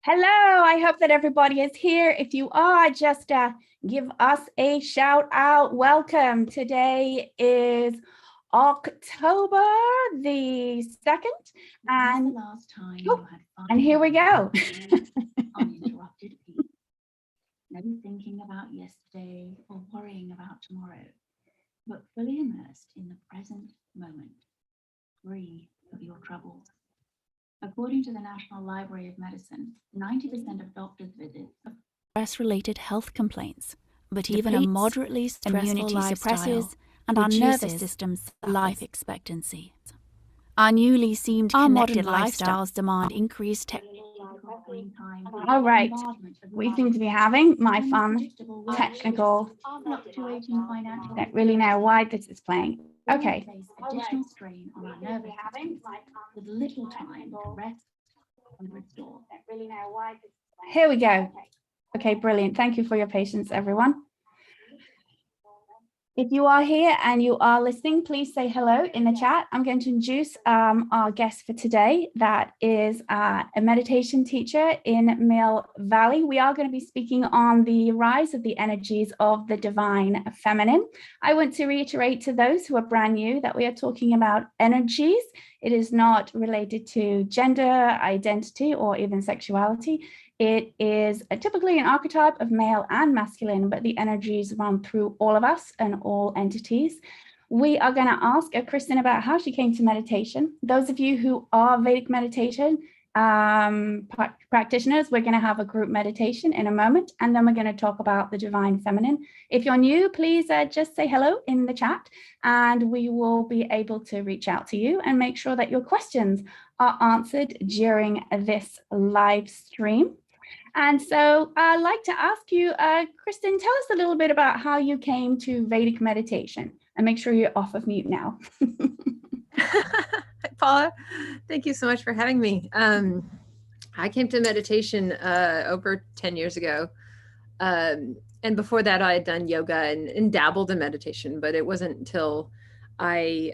Hello, I hope that everybody is here. If you are, just give us a shout out. Welcome. Today is October the 2nd. And, last time and here we go. Uninterrupted peace. No thinking about yesterday or worrying about tomorrow, but fully immersed in the present moment, free of your troubles. According to the National Library of Medicine, 90% of doctors' visits are stress-related health complaints, but even a moderately stressful immunity suppresses and our nervous system's life expectancy. Our newly seemed connected lifestyles demand increased All right, we seem to be having my fun technical. Don't really know why this is playing. Okay. additional strain on our nervous system with little time to rest and restore. Here we go. Okay, brilliant. Thank you for your patience, everyone. If you are here and you are listening, please say hello in the chat. I'm going to introduce our guest for today. That is a meditation teacher in Mill Valley. We are going to be speaking on the rise of the energies of the divine feminine. I want to reiterate to those who are brand new that we are talking about energies. It is not related to gender, identity, or even sexuality. It is typically an archetype of male and masculine, but the energies run through all of us and all entities. We are going to ask Kristen about how she came to meditation. Those of you who are Vedic meditation practitioners, we're going to have a group meditation in a moment, and then we're going to talk about the divine feminine. If you're new, please just say hello in the chat, and we will be able to reach out to you and make sure that your questions are answered during this live stream. And so I'd like to ask you, Kristen, tell us a little bit about how you came to Vedic meditation, and make sure you're off of mute now. Hi, Paula. Thank you so much for having me. I came to meditation over 10 years ago. And before that, I had done yoga and dabbled in meditation, but it wasn't until I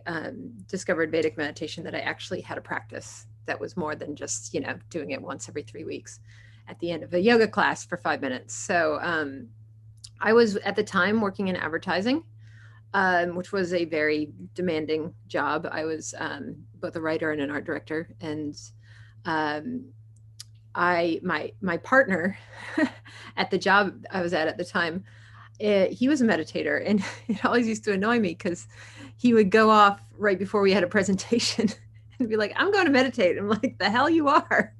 discovered Vedic meditation that I actually had a practice that was more than just, doing it once every 3 weeks at the end of a yoga class for 5 minutes. So I was at the time working in advertising, which was a very demanding job. I was both a writer and an art director. And my partner at the job I was at the time, he was a meditator, and it always used to annoy me because he would go off right before we had a presentation and be like, I'm going to meditate. I'm like, the hell you are.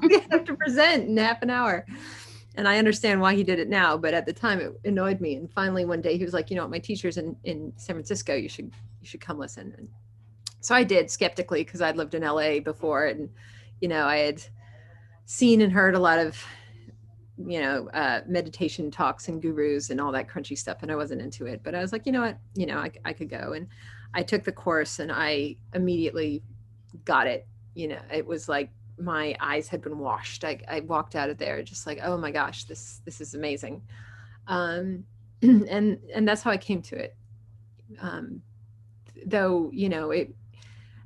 We have to present in half an hour. And I understand why he did it now, but at the time it annoyed me. And finally one day he was like, my teacher's in San Francisco, you should come listen. And so I did, skeptically, because I'd lived in LA before, and I had seen and heard a lot of meditation talks and gurus and all that crunchy stuff, and I wasn't into it. But I was like, you know what, I could go. And I took the course, and I immediately got it. It was like my eyes had been washed. I walked out of there just like, oh my gosh, this is amazing. And that's how I came to it. Though,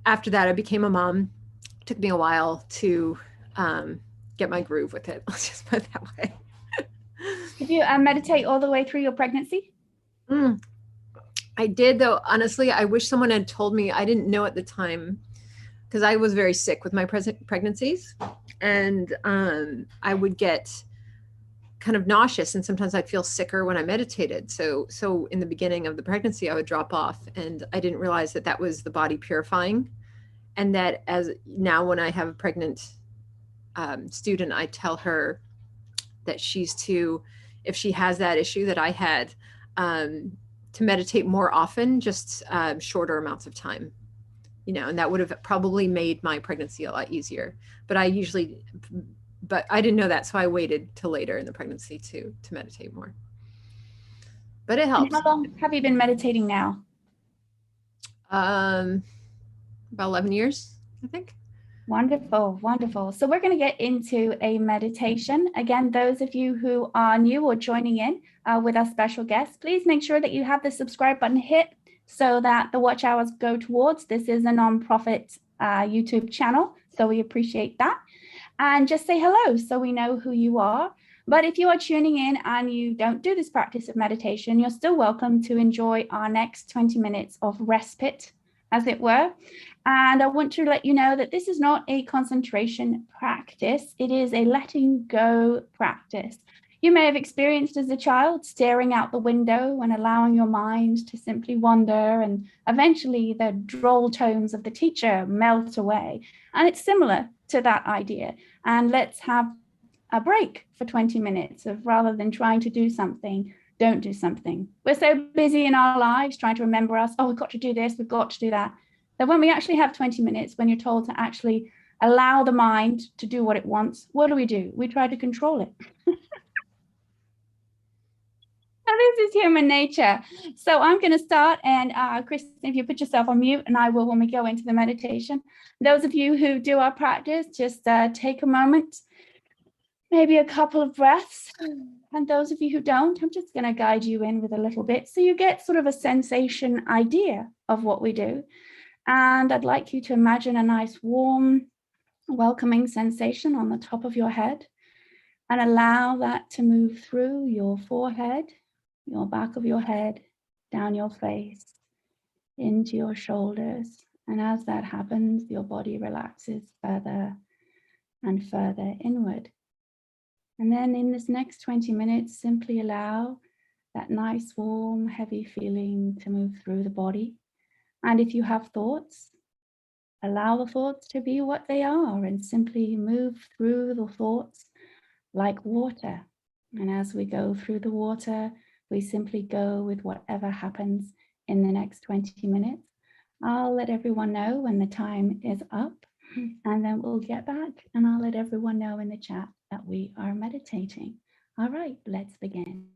after that I became a mom. It took me a while to get my groove with it. Let's just put it that way. Did you meditate all the way through your pregnancy? I did, though. Honestly, I wish someone had told me. I didn't know at the time, because I was very sick with my pregnancies, and I would get kind of nauseous, and sometimes I'd feel sicker when I meditated. So in the beginning of the pregnancy, I would drop off, and I didn't realize that was the body purifying. And that as now, when I have a pregnant student, I tell her that she's to, if she has that issue that I had, to meditate more often, just shorter amounts of time. And that would have probably made my pregnancy a lot easier. But I didn't know that. So I waited till later in the pregnancy to meditate more. But it helps. And how long have you been meditating now? About 11 years, I think. Wonderful, wonderful. So we're going to get into a meditation. Again, those of you who are new or joining in with our special guests, please make sure that you have the subscribe button hit so that the watch hours go towards. This is a nonprofit YouTube channel, so we appreciate that. and just say hello so we know who you are. But if you are tuning in and you don't do this practice of meditation, you're still welcome to enjoy our next 20 minutes of respite, as it were. And I want to let you know that this is not a concentration practice. It is a letting go practice. You may have experienced as a child staring out the window and allowing your mind to simply wander, and eventually the droll tones of the teacher melt away. And it's similar to that idea. And let's have a break for 20 minutes of, rather than trying to do something, don't do something. We're so busy in our lives trying to remember us, oh, we've got to do this, we've got to do that, that when we actually have 20 minutes, when you're told to actually allow the mind to do what it wants, what do? We try to control it. This is human nature. So I'm going to start, and Kristen, if you put yourself on mute, and I will when we go into the meditation. Those of you who do our practice, just take a moment, maybe a couple of breaths. And those of you who don't, I'm just going to guide you in with a little bit so you get sort of a sensation idea of what we do. And I'd like you to imagine a nice warm, welcoming sensation on the top of your head, and allow that to move through your forehead, your back of your head, down your face, into your shoulders. And as that happens, your body relaxes further and further inward. And then in this next 20 minutes, simply allow that nice, warm, heavy feeling to move through the body. And if you have thoughts, allow the thoughts to be what they are and simply move through the thoughts like water. And as we go through the water, we simply go with whatever happens in the next 20 minutes. I'll let everyone know when the time is up, and then we'll get back and I'll let everyone know in the chat that we are meditating. All right, let's begin.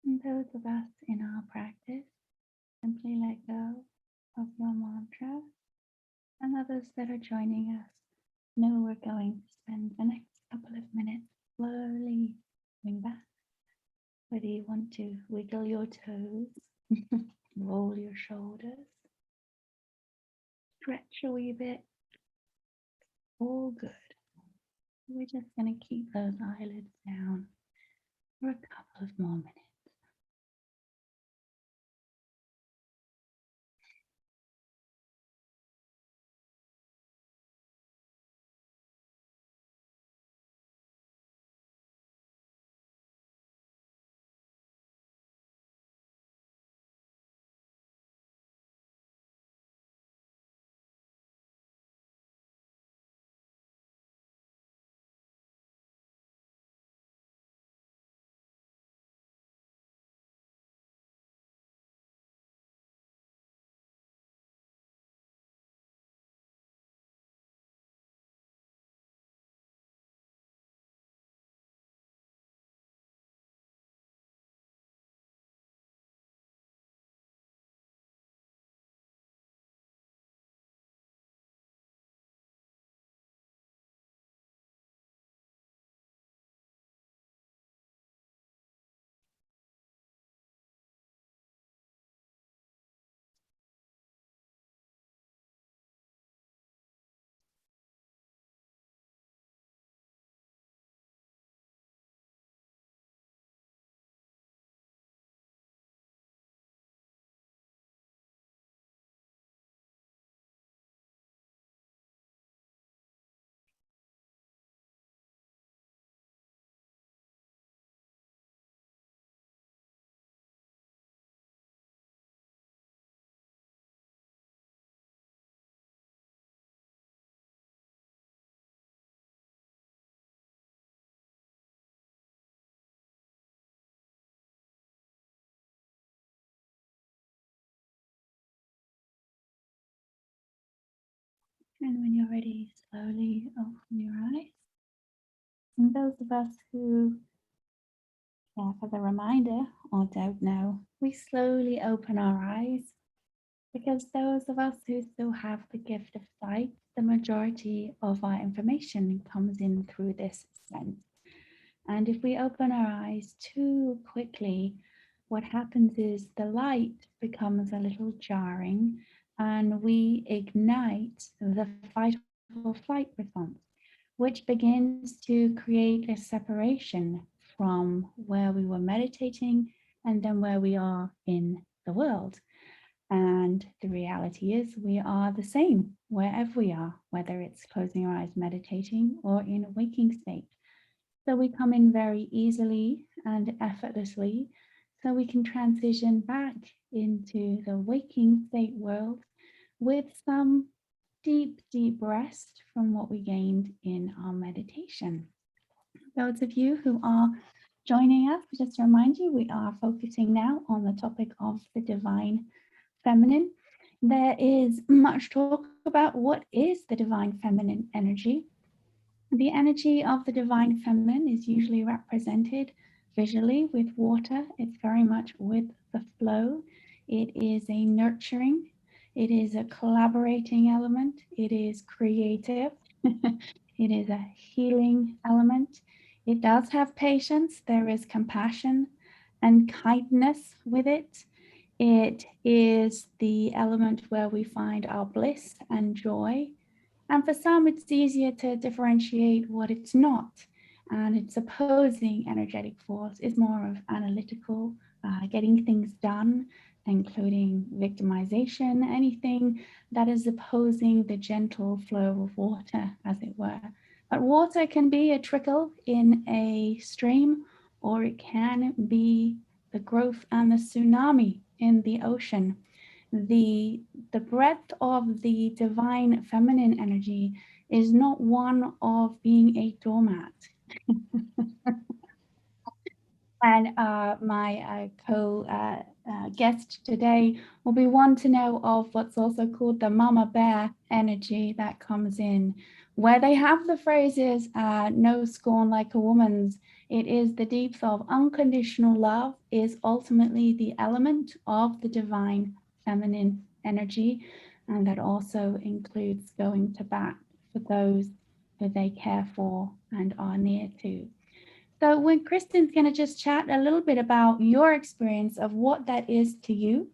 And those of us in our practice, simply let go of your mantra. And others that are joining us know we're going to spend the next couple of minutes slowly coming back. Whether you want to wiggle your toes, roll your shoulders, stretch a wee bit, all good. We're just going to keep those eyelids down for a couple of more minutes. And when you're ready, slowly open your eyes. And those of us who care for the reminder or don't know, we slowly open our eyes, because those of us who still have the gift of sight, the majority of our information comes in through this sense. And if we open our eyes too quickly, what happens is the light becomes a little jarring and we ignite the fight or flight response, which begins to create a separation from where we were meditating and then where we are in the world. And the reality is we are the same wherever we are, whether it's closing our eyes meditating or in a waking state. So we come in very easily and effortlessly, so we can transition back into the waking state world with some deep, deep rest from what we gained in our meditation. Those of you who are joining us, just to remind you, we are focusing now on the topic of the divine feminine. There is much talk about what is the divine feminine energy. The energy of the divine feminine is usually represented visually with water. It's very much with the flow. It is a nurturing. It is a collaborating element. It is creative. It is a healing element. It does have patience. There is compassion and kindness with it. It is the element where we find our bliss and joy. And for some, it's easier to differentiate what it's not. And its opposing energetic force is more of analytical, getting things done, including victimization, anything that is opposing the gentle flow of water, as it were. But water can be a trickle in a stream, or it can be the growth and the tsunami in the ocean. The breadth of the divine feminine energy is not one of being a doormat. And my guest today will be one to know of what's also called the mama bear energy that comes in, where they have the phrases, no scorn like a woman's. It is the deeps of unconditional love is ultimately the element of the divine feminine energy. And that also includes going to bat for those who they care for and are near to. So when Kristen's going to just chat a little bit about your experience of what that is to you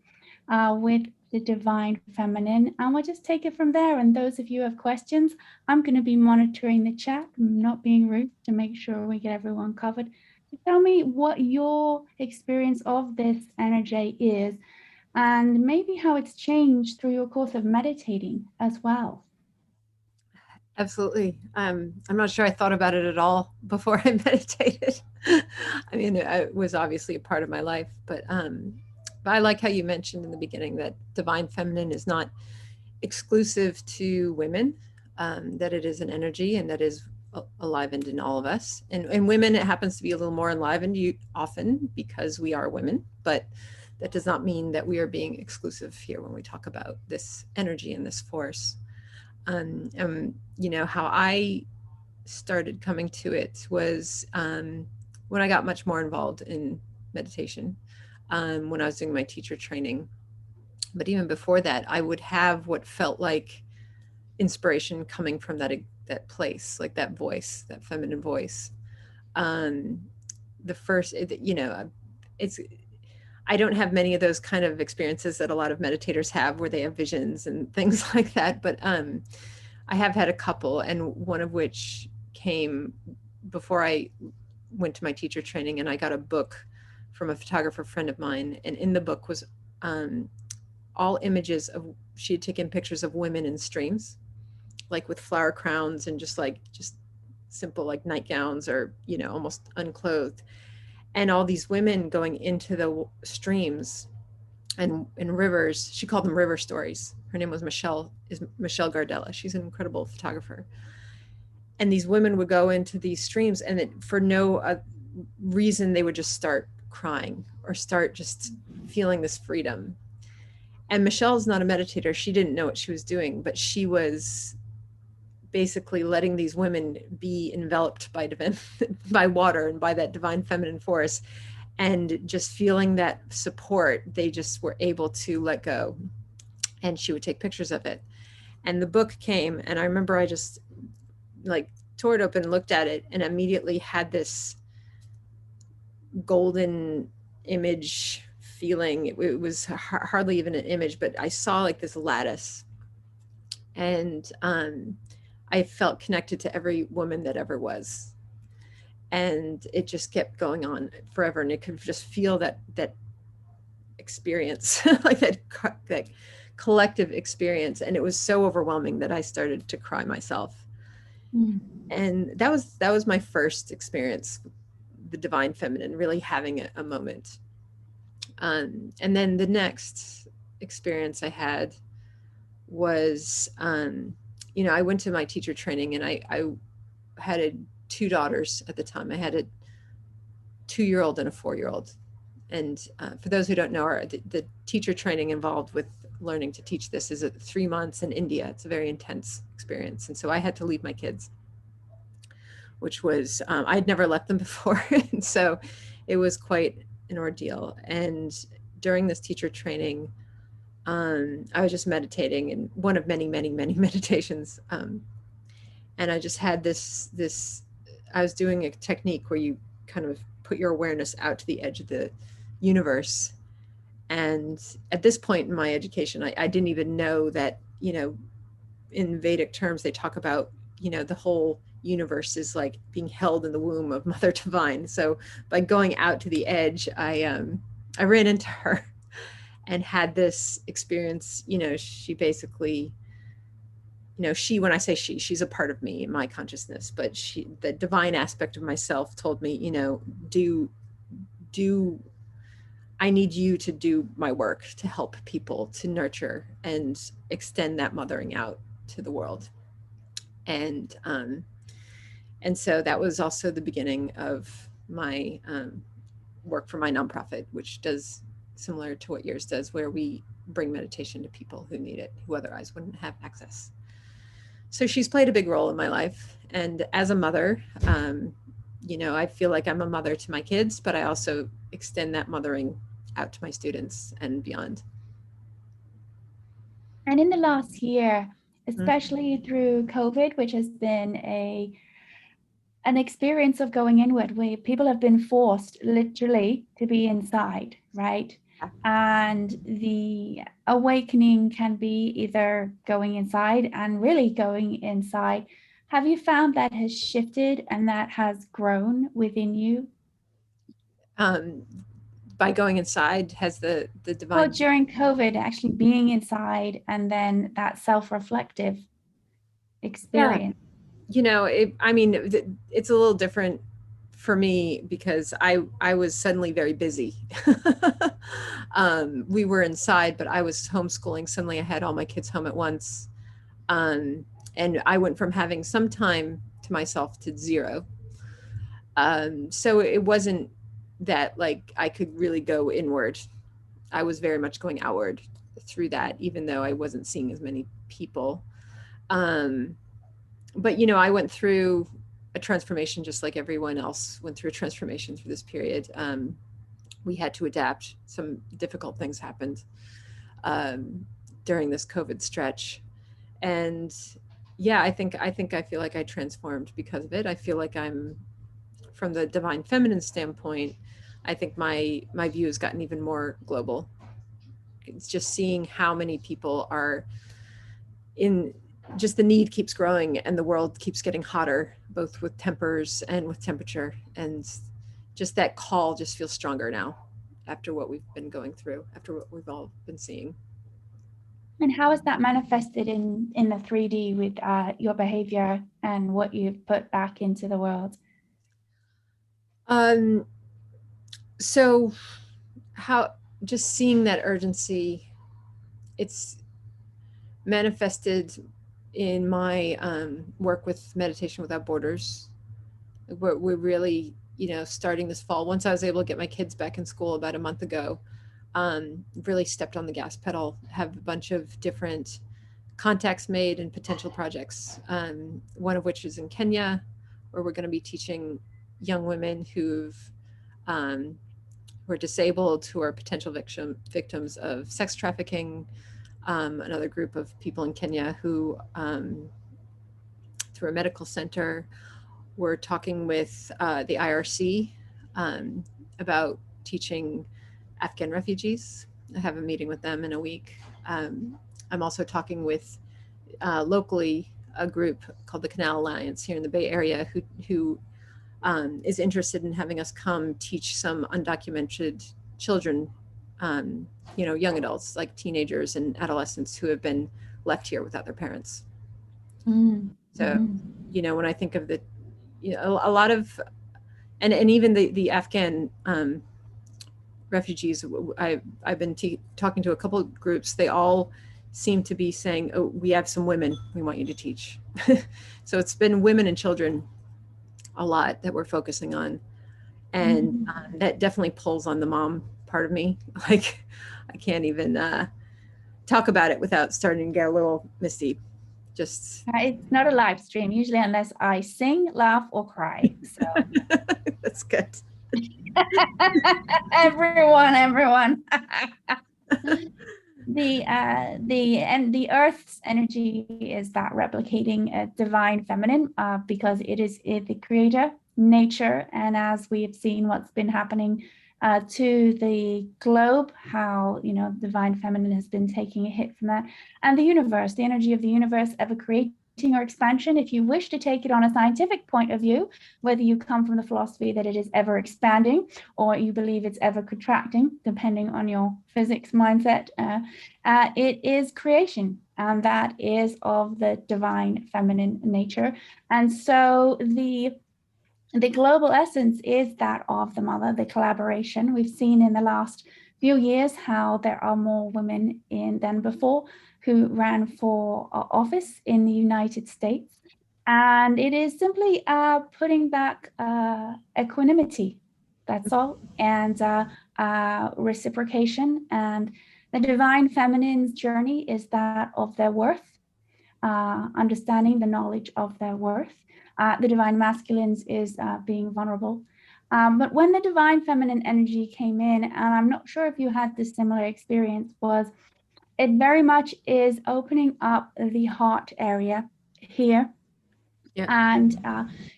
with the divine feminine, and we'll just take it from there. And those of you who have questions, I'm going to be monitoring the chat, not being rude, to make sure we get everyone covered. So tell me what your experience of this energy is, and maybe how it's changed through your course of meditating as well. Absolutely. I'm not sure I thought about it at all before I meditated. I mean, it was obviously a part of my life, but I like how you mentioned in the beginning that divine feminine is not exclusive to women, that it is an energy and that is enlivened in all of us. And women, it happens to be a little more enlivened often because we are women, but that does not mean that we are being exclusive here when we talk about this energy and this force. You know, how I started coming to it was when I got much more involved in meditation, when I was doing my teacher training. But even before that, I would have what felt like inspiration coming from that place, like that voice, that feminine voice. The first, you know, I don't have many of those kind of experiences that a lot of meditators have where they have visions and things like that. But I have had a couple, and one of which came before I went to my teacher training, and I got a book from a photographer friend of mine. And in the book was all images of, she had taken pictures of women in streams, like with flower crowns and just simple like nightgowns or, you know, almost unclothed. And all these women going into the streams and in rivers. She called them river stories. Her name was Michelle Gardella. She's an incredible photographer. And these women would go into these streams, and for no reason, they would just start crying or start just feeling this freedom. And Michelle's not a meditator. She didn't know what she was doing, but she was basically letting these women be enveloped by water and by that divine feminine force, and just feeling that support, they just were able to let go. And she would take pictures of it. And the book came, and I remember I just like tore it open, looked at it, and immediately had this golden image feeling. It was hardly even an image, but I saw like this lattice, and I felt connected to every woman that ever was. And it just kept going on forever. And it could just feel that experience, like that collective experience. And it was so overwhelming that I started to cry myself. Mm. And that was my first experience, the divine feminine, really having a moment. And then the next experience I had was, you know, I went to my teacher training, and I had two daughters at the time. I had a 2-year-old and a 4-year-old. And for those who don't know, the teacher training involved with learning to teach this is 3 months in India. It's a very intense experience. And so I had to leave my kids, which was, I'd never left them before. And so it was quite an ordeal. And during this teacher training, I was just meditating, and one of many, many, many meditations. And I just had this, I was doing a technique where you kind of put your awareness out to the edge of the universe. And at this point in my education, I didn't even know that, you know, in Vedic terms, they talk about, you know, the whole universe is like being held in the womb of Mother Divine. So by going out to the edge, I ran into her and had this experience. You know, she basically, you know, when I say she's a part of me, my consciousness, but the divine aspect of myself told me, you know, I need you to do my work to help people, to nurture and extend that mothering out to the world. And so that was also the beginning of my work for my nonprofit, which does similar to what yours does, where we bring meditation to people who need it, who otherwise wouldn't have access. So she's played a big role in my life. And as a mother, I feel like I'm a mother to my kids, but I also extend that mothering out to my students and beyond. And in the last year, especially through COVID, which has been an experience of going inward, where people have been forced literally to be inside, right? And the awakening can be either going inside and really going inside. Have you found that has shifted and that has grown within you? By going inside, has the divine... Well, during COVID, actually being inside and then that self-reflective experience. It's a little different for me because I was suddenly very busy. We were inside, but I was homeschooling. Suddenly I had all my kids home at once. And I went from having some time to myself to zero. So it wasn't that like I could really go inward. I was very much going outward through that, even though I wasn't seeing as many people. But, I went through a transformation just like everyone else went through a transformation through this period. We had to adapt. Some difficult things happened during this COVID stretch. And yeah, I feel like I transformed because of it. I feel like I'm, from the divine feminine standpoint, I think my view has gotten even more global. It's just seeing how many people are in, just the need keeps growing and the world keeps getting hotter, both with tempers and with temperature. And just that call just feels stronger now after what we've been going through, after what we've all been seeing. And how is that manifested in the 3D with your behavior and what you've put back into the world? So how, just seeing that urgency, it's manifested in my work with Meditation Without Borders. We're really, starting this fall. Once I was able to get my kids back in school about a month ago, really stepped on the gas pedal, have a bunch of different contacts made and potential projects. One of which is in Kenya, where we're going to be teaching young women who are disabled, who are potential victims of sex trafficking. Another group of people in Kenya who, through a medical center, were talking with the IRC about teaching Afghan refugees. I have a meeting with them in a week. I'm also talking with locally a group called the Canal Alliance here in the Bay Area who is interested in having us come teach some undocumented children, young adults like teenagers and adolescents who have been left here without their parents. So, when I think of the, a lot of, and even the Afghan refugees, I've been talking to a couple of groups. They all seem to be saying, "Oh, we have some women we want you to teach." So it's been women and children a lot that we're focusing on, and that definitely pulls on the mom part of me. Like I can't even talk about it without starting to get a little misty. Just it's not a live stream usually unless I sing, laugh, or cry. So that's good. everyone. The Earth's energy is that replicating a divine feminine because it is the creator, nature, and as we have seen what's been happening to the globe, how divine feminine has been taking a hit from that, and the universe, the energy of the universe ever creating or expansion. If you wish to take it on a scientific point of view, whether you come from the philosophy that it is ever expanding or you believe it's ever contracting, depending on your physics mindset, it is creation, and that is of the divine feminine nature. And so the global essence is that of the mother, the collaboration. We've seen in the last few years how there are more women than before who ran for office in the United States. And it is simply putting back equanimity, that's all, and reciprocation. And the divine feminine's journey is that of their worth, understanding the knowledge of their worth. The divine masculines is being vulnerable. But when the divine feminine energy came in, and I'm not sure if you had this similar experience, was it very much is opening up the heart area here. Yeah. And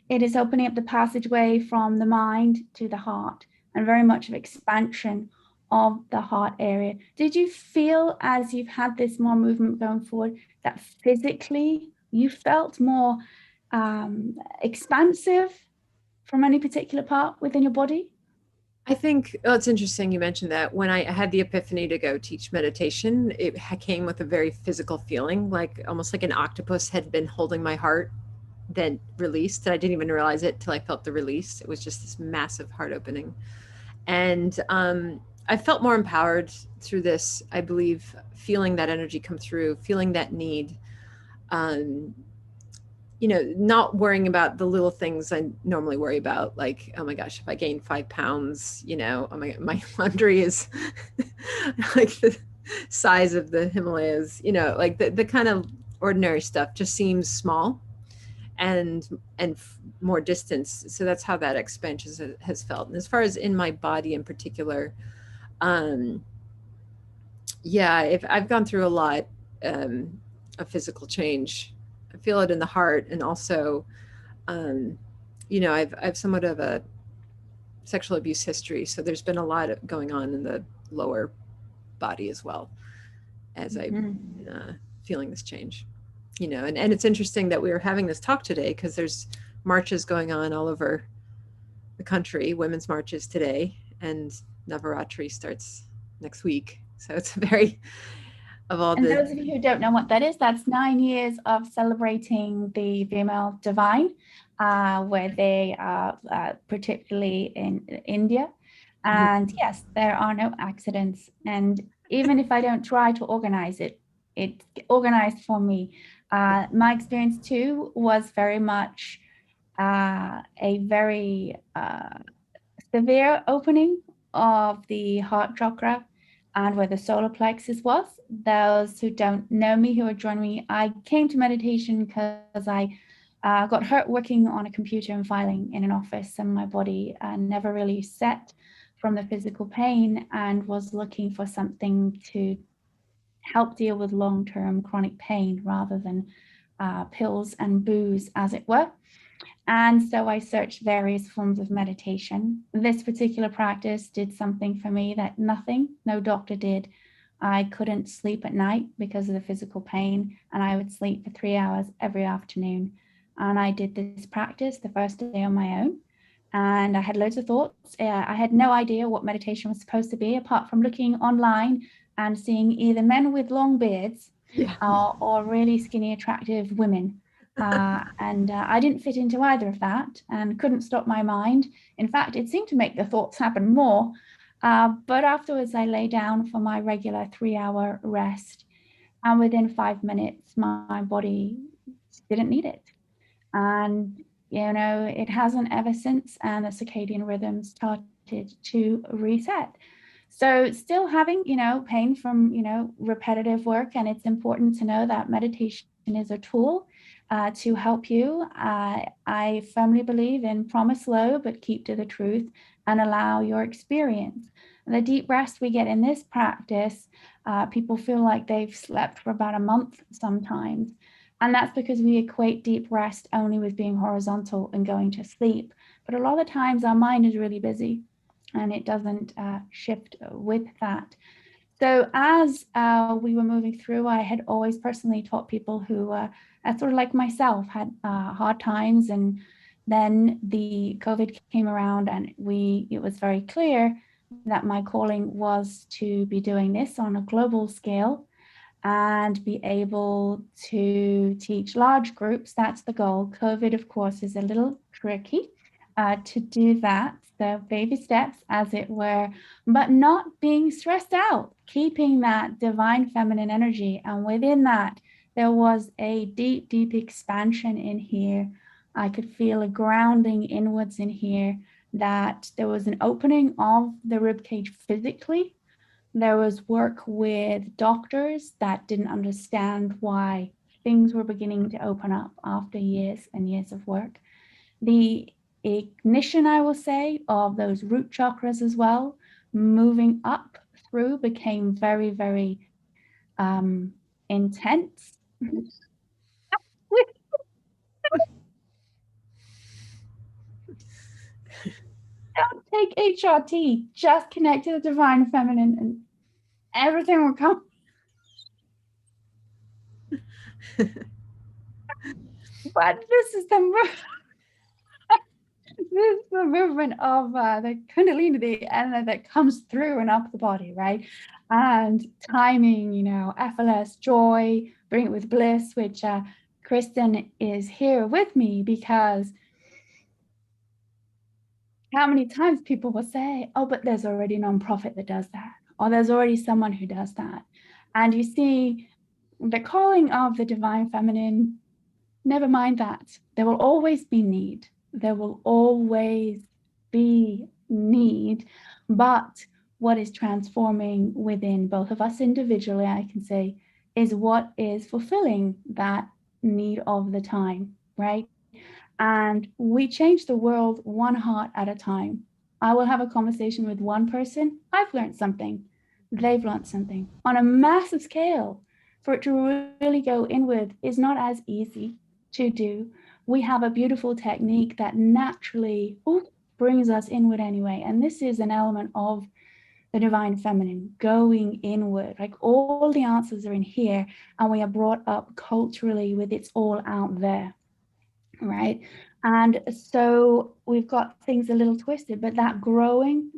it is opening up the passageway from the mind to the heart, and very much of expansion of the heart area. Did you feel, as you've had this more movement going forward, that physically you felt more expansive from any particular part within your body? I think, oh, it's interesting you mentioned that. When I had the epiphany to go teach meditation, it came with a very physical feeling, like almost like an octopus had been holding my heart, then released. And I didn't even realize it till I felt the release. It was just this massive heart opening. And I felt more empowered through this, I believe, feeling that energy come through, feeling that need. You know, not worrying about the little things I normally worry about, like, oh my gosh, if I gain 5 pounds, you know, oh my laundry is like the size of the Himalayas, you know, like the kind of ordinary stuff just seems small and more distance. So that's how that expansion has felt. And as far as in my body in particular, yeah, if I've gone through a lot of physical change. I feel it in the heart, and also, you know, I've somewhat of a sexual abuse history, so there's been a lot going on in the lower body as well, as I'm feeling this change. You know, and it's interesting that we are having this talk today because there's marches going on all over the country, women's marches today, and Navaratri starts next week. So it's very And those of you who don't know what that is, that's 9 years of celebrating the female divine, where they are particularly in India. And yes, there are no accidents. And even if I don't try to organize it, it's organized for me. My experience too was very much a very severe opening of the heart chakra and where the solar plexus was. Those who don't know me, who are joining me, I came to meditation because I got hurt working on a computer and filing in an office, and my body never really set from the physical pain, and was looking for something to help deal with long-term chronic pain rather than pills and booze, as it were. And so I searched various forms of meditation. This particular practice did something for me that no doctor did. I couldn't sleep at night because of the physical pain, and I would sleep for 3 hours every afternoon. And I did this practice the first day on my own, and I had loads of thoughts. I had no idea what meditation was supposed to be, apart from looking online and seeing either men with long beards or really skinny, attractive women. And I didn't fit into either of that and couldn't stop my mind. In fact, it seemed to make the thoughts happen more. But afterwards, I lay down for my regular 3-hour rest. And within 5 minutes, my body didn't need it. And, you know, it hasn't ever since. And the circadian rhythm started to reset. So still having, you know, pain from, you know, repetitive work. And it's important to know that meditation is a tool to help you. I firmly believe in promise low, but keep to the truth and allow your experience. And the deep rest we get in this practice, people feel like they've slept for about a month sometimes. And that's because we equate deep rest only with being horizontal and going to sleep. But a lot of times our mind is really busy and it doesn't shift with that. So as we were moving through, I had always personally taught people who, sort of like myself, had hard times. And then the COVID came around, and it was very clear that my calling was to be doing this on a global scale and be able to teach large groups. That's the goal. COVID, of course, is a little tricky to do that. So baby steps, as it were, but not being stressed out, keeping that divine feminine energy. And within that, there was a deep, deep expansion in here. I could feel a grounding inwards in here, that there was an opening of the ribcage physically. There was work with doctors that didn't understand why things were beginning to open up after years and years of work. The ignition, I will say, of those root chakras as well, moving up through, became very, very intense. Don't take HRT, just connect to the divine feminine and everything will come. But this is the movement of the Kundalini, the energy that comes through and up the body, right? And timing, you know, effortless joy, bring it with bliss, which Kristen is here with me, because how many times people will say, oh, but there's already a nonprofit that does that, or there's already someone who does that. And you see, the calling of the divine feminine, never mind that. There will always be need. There will always be need. But what is transforming within both of us individually, I can say, is what is fulfilling that need of the time, right? And we change the world one heart at a time. I will have a conversation with one person. I've learned something. They've learned something. On a massive scale, for it to really go inward is not as easy to do. We have a beautiful technique that naturally brings us inward anyway. And this is an element of the divine feminine, going inward. Like all the answers are in here, and we are brought up culturally with it's all out there. Right. And so we've got things a little twisted, but that growing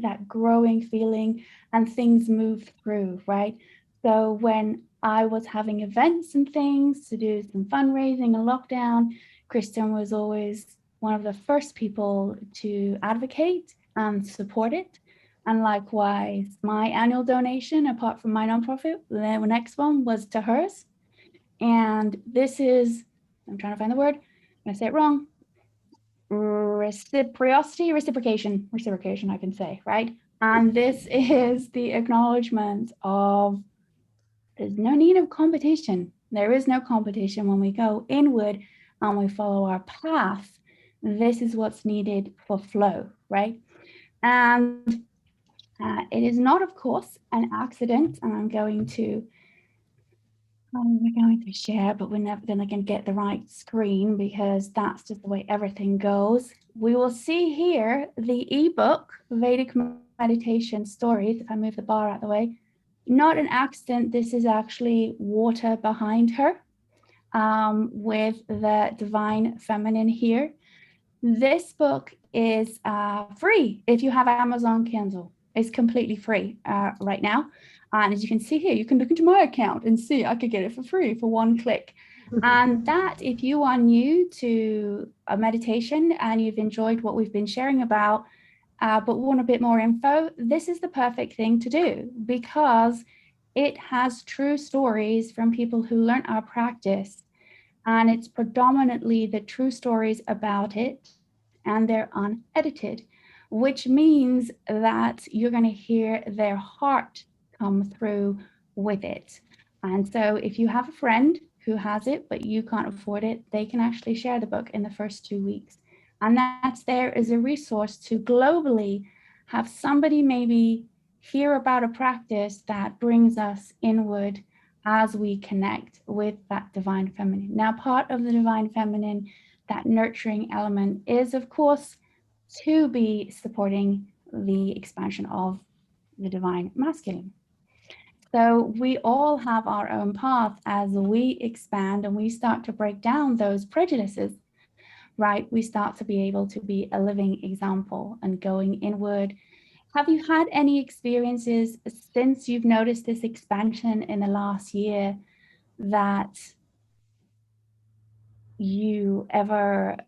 feeling, and things move through, right? So when I was having events and things to do some fundraising and lockdown, Kristen was always one of the first people to advocate and support it. And likewise, my annual donation, apart from my nonprofit, the next one was to hers. And this is, I'm trying to find the word, I say it wrong. Reciprocation, I can say, right? And this is the acknowledgement of there's no need of competition. There is no competition when we go inward and we follow our path. This is what's needed for flow, right? And it is not, of course, an accident. And we're going to share, but we're never going to get the right screen because that's just the way everything goes. We will see here the ebook, Vedic Meditation Stories, if I move the bar out of the way. Not an accident, this is actually water behind her with the divine feminine here. This book is free if you have Amazon Kindle. It's completely free right now. And as you can see here, you can look into my account and see I could get it for free for one click. And that, if you are new to a meditation and you've enjoyed what we've been sharing about, but want a bit more info, this is the perfect thing to do because it has true stories from people who learn our practice. And it's predominantly the true stories about it, and they're unedited, which means that you're going to hear their heart come through with it. And so if you have a friend who has it, but you can't afford it, they can actually share the book in the first 2 weeks. And that's there as a resource to globally have somebody maybe hear about a practice that brings us inward as we connect with that divine feminine. Now, part of the divine feminine, that nurturing element is, of course, to be supporting the expansion of the divine masculine. So we all have our own path as we expand and we start to break down those prejudices, right? We start to be able to be a living example and going inward. Have you had any experiences since you've noticed this expansion in the last year that you ever,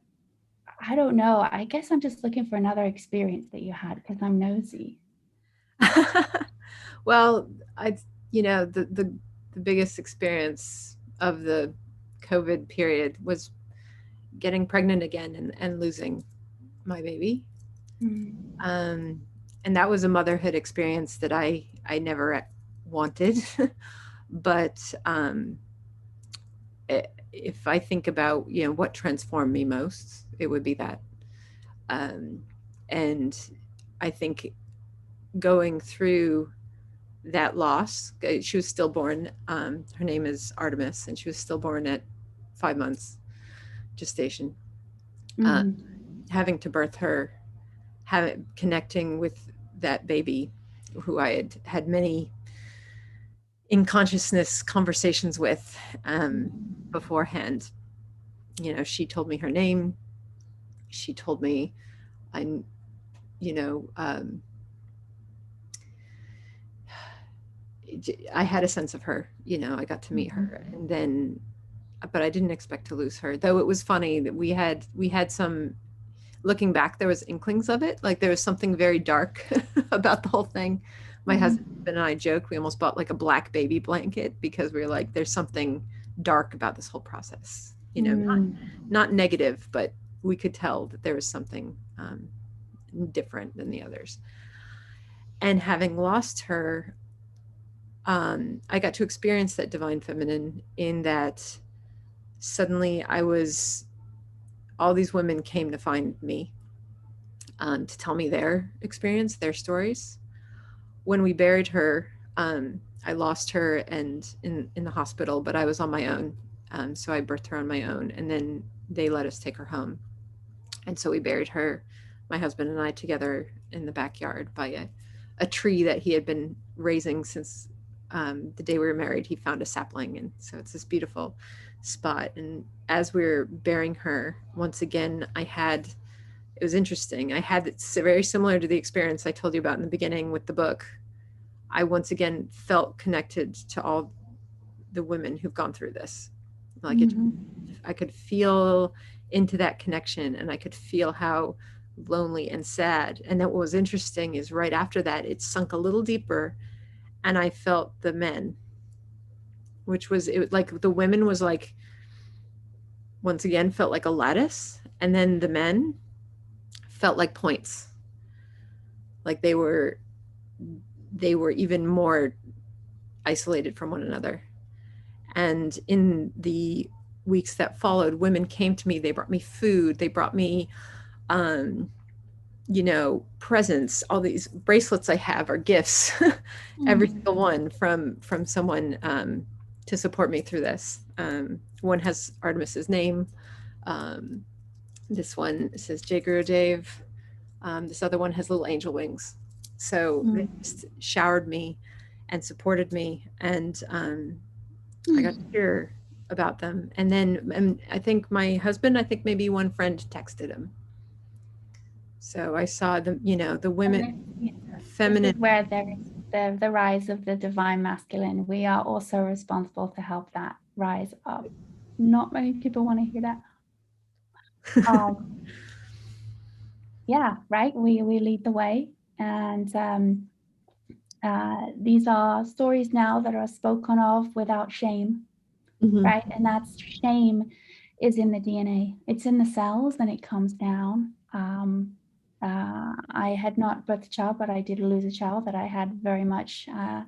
I don't know, I guess I'm just looking for another experience that you had because I'm nosy. Well, the biggest experience of the COVID period was getting pregnant again and losing my baby. Mm. And that was a motherhood experience that I never wanted, but if I think about, what transformed me most, it would be that. And I think going through that loss, she was stillborn. Her name is Artemis, and she was stillborn at 5 months gestation. Having to birth her, connecting with that baby who I had many in consciousness conversations with beforehand. She told me her name. She told me I had a sense of her, I got to meet her, and then, but I didn't expect to lose her. Though it was funny that we had some, looking back, there was inklings of it. Like there was something very dark about the whole thing. My husband and I joke, we almost bought like a black baby blanket because we were like, there's something dark about this whole process, not negative, but we could tell that there was something different than the others. And having lost her, I got to experience that divine feminine in that suddenly all these women came to find me to tell me their experience, their stories. When we buried her, I lost her and in the hospital, but I was on my own. So I birthed her on my own, and then they let us take her home. And so we buried her, my husband and I, together in the backyard by a tree that he had been raising since the day we were married. He found a sapling, and so it's this beautiful spot. And as we were burying her, once again, it was interesting. I had it's very similar to the experience I told you about in the beginning with the book. I once again felt connected to all the women who've gone through this. Like I could feel into that connection, and I could feel how lonely and sad. And then what was interesting is right after that, it sunk a little deeper, and I felt the men, which was like the women was like, once again, felt like a lattice. And then the men felt like points. Like they were even more isolated from one another. And in the weeks that followed, women came to me, they brought me food, they brought me, presents. All these bracelets I have are gifts, every single one from someone to support me through this. One has Artemis's name. This one says Jai Gurudev. This other one has little angel wings. So they just showered me and supported me, and I got to hear about them. And then I think my husband, maybe one friend texted him. So I saw the women, feminine. This is where there is the rise of the divine masculine. We are also responsible to help that rise up. Not many people want to hear that. Yeah, right. We lead the way, and these are stories now that are spoken of without shame, right? And that's shame is in the DNA. It's in the cells, and it comes down. I had not birthed a child, but I did lose a child that I had very much a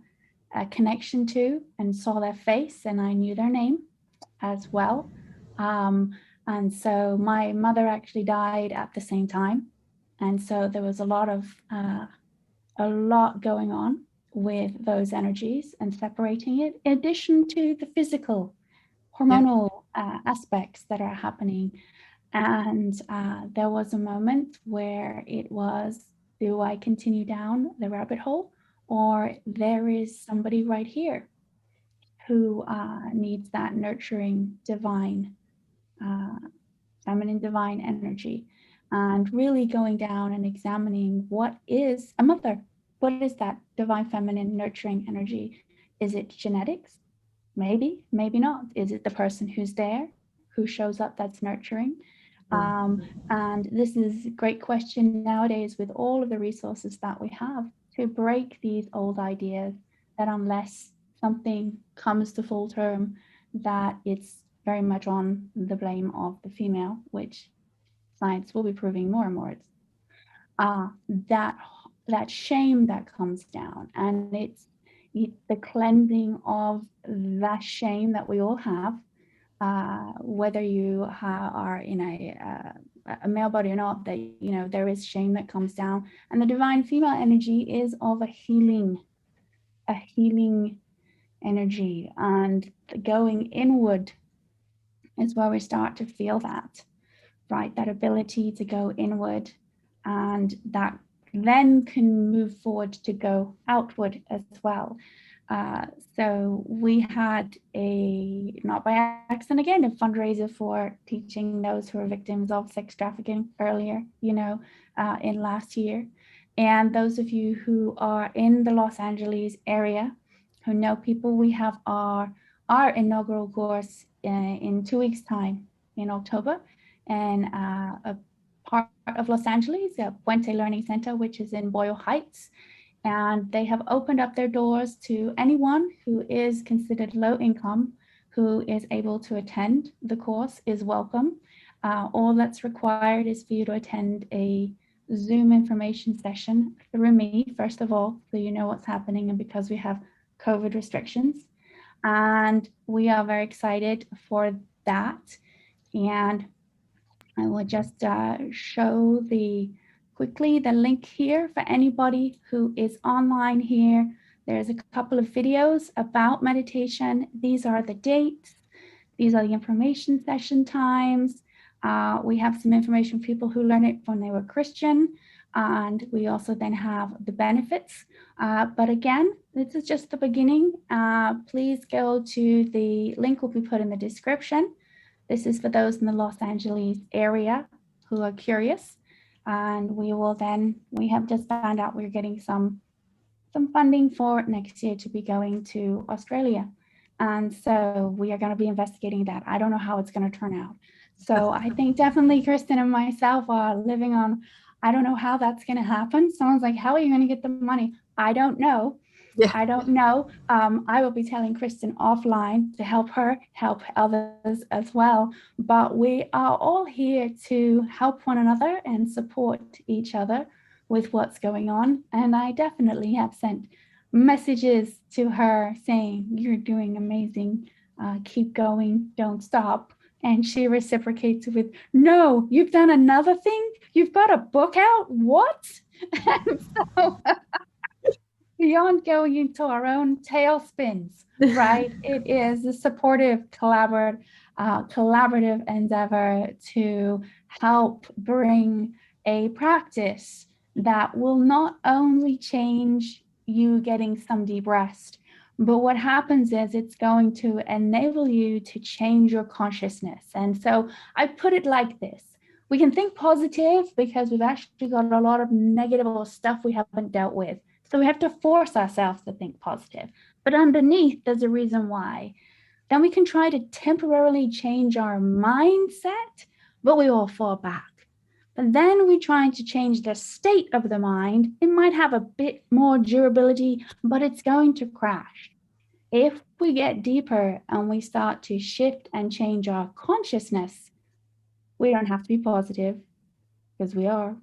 connection to, and saw their face, and I knew their name as well. And so my mother actually died at the same time. And so there was a lot going on with those energies and separating it, in addition to the physical hormonal aspects that are happening. And there was a moment where it was, do I continue down the rabbit hole, or there is somebody right here who needs that nurturing divine, feminine divine energy, and really going down and examining what is a mother. What is that divine feminine nurturing energy? Is it genetics? Maybe, maybe not. Is it the person who's there, who shows up, that's nurturing? And this is a great question nowadays with all of the resources that we have to break these old ideas that unless something comes to full term, that it's very much on the blame of the female, which science will be proving more and more. It's that shame that comes down, and it's the cleansing of that shame that we all have, whether you are in a male body or not, that, you know, there is shame that comes down, and the divine female energy is of a healing energy, and going inward is where we start to feel that, right? That ability to go inward, and that then can move forward to go outward as well. So we had not by accident again, a fundraiser for teaching those who are victims of sex trafficking earlier, you know, in last year. And those of you who are in the Los Angeles area, who know people, we have our inaugural course in 2 weeks' time in October, and a part of Los Angeles, Puente Learning Center, which is in Boyle Heights. And they have opened up their doors to anyone who is considered low income, who is able to attend the course is welcome. All that's required is for you to attend a Zoom information session through me, first of all, so you know what's happening, and because we have COVID restrictions. And we are very excited for that. And I will just show quickly the link here for anybody who is online here. There's a couple of videos about meditation. These are the dates. These are the information session times. We have some information for people who learned it when they were Christian. And we also then have the benefits. But again, this is just the beginning. Please go to the link will be put in the description. This is for those in the Los Angeles area who are curious. And we have just found out we're getting some funding for next year to be going to Australia. And so we are going to be investigating that. I don't know how it's going to turn out. So I think definitely Kristen and myself are living on, I don't know how that's going to happen. Someone's like, how are you going to get the money? I don't know. Yeah. I don't know. I will be telling Kristen offline to help her help others as well. But we are all here to help one another and support each other with what's going on. And I definitely have sent messages to her saying, you're doing amazing. Keep going. Don't stop. And she reciprocates with, no, you've done another thing. You've got a book out. What? And so beyond going into our own tailspins, right? It is a supportive, collaborative endeavor to help bring a practice that will not only change you getting some deep rest, but what happens is it's going to enable you to change your consciousness. And so I put it like this. We can think positive because we've actually got a lot of negative stuff we haven't dealt with. So we have to force ourselves to think positive. But underneath, there's a reason why. Then we can try to temporarily change our mindset, but we all fall back. But then we're trying to change the state of the mind. It might have a bit more durability, but it's going to crash. If we get deeper and we start to shift and change our consciousness, we don't have to be positive because we are,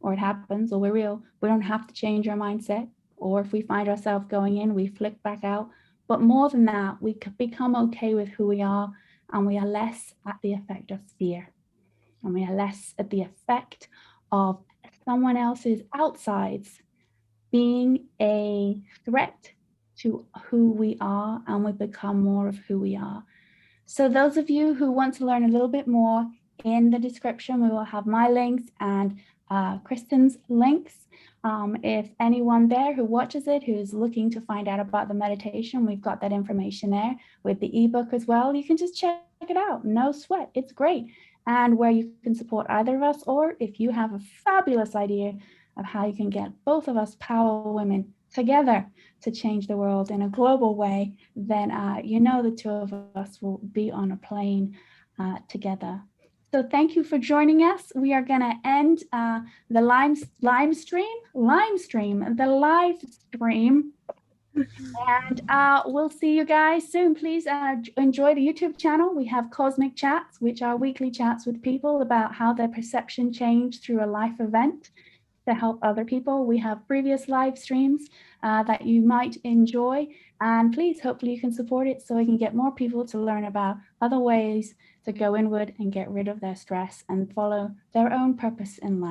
or it happens, or we're real. We don't have to change our mindset. Or if we find ourselves going in, we flick back out. But more than that, we could become okay with who we are, and we are less at the effect of fear. And we are less at the effect of someone else's outsides being a threat to who we are, and we become more of who we are. So those of you who want to learn a little bit more, in the description, we will have my links and Kristen's links. If anyone there who watches it, who's looking to find out about the meditation, we've got that information there with the ebook as well. You can just check it out. No sweat. It's great. And where you can support either of us, or if you have a fabulous idea of how you can get both of us power women together to change the world in a global way, then you know the two of us will be on a plane together. So thank you for joining us. We are going to end the live stream, and we'll see you guys soon. Please enjoy the YouTube channel. We have Cosmic Chats, which are weekly chats with people about how their perception changed through a life event to help other people. We have previous live streams that you might enjoy. And please, hopefully you can support it so we can get more people to learn about other ways to go inward and get rid of their stress and follow their own purpose in life.